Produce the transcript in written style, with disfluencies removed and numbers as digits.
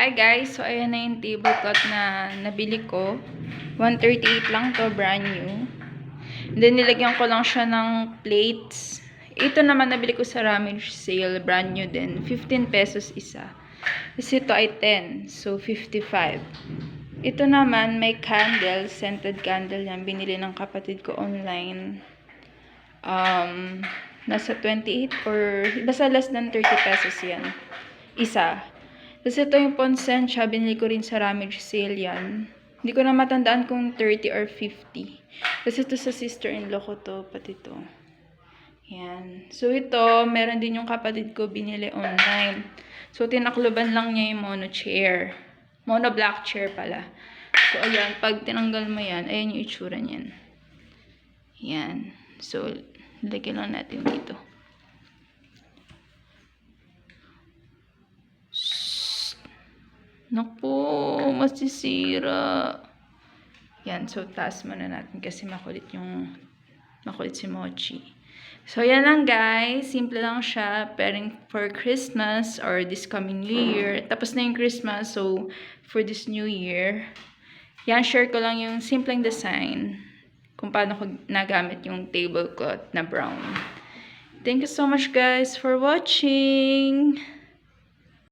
Hi guys! So ayan na yung tablecloth na nabili ko. 138 lang to, brand new. Then nilagyan ko lang siya ng plates. Ito naman nabili ko sa rummage sale, brand new din. 15 pesos isa. Kasi ito ay 10. So 55. Ito naman may candle, scented candle yan. Binili ng kapatid ko online. Nasa 28 or basta less than 30 pesos yan. Isa. Kasi ito yung Ponsensya, binili ko rin sa rummage sale yan. Hindi ko na matandaan kung 30 or 50. Kasi ito sa sister-in-law ko to, pati to. Yan. So ito, meron din yung kapatid ko binili online. So tinakloban lang niya yung mono chair. Mono black chair pala. So ayan, pag tinanggal mo yan, ayan yung itsura niyan. Yan. So, lagyan lang natin dito. Naku, masisira. Yan, so taas muna natin kasi makulit si Mochi. So, yan lang guys. Simple lang siya. Pairing for Christmas or this coming New Year. Tapos na yung Christmas, so for this New Year. Yan, share ko lang yung simpleng design. Kung paano ko nagamit yung tablecloth na brown. Thank you so much guys for watching.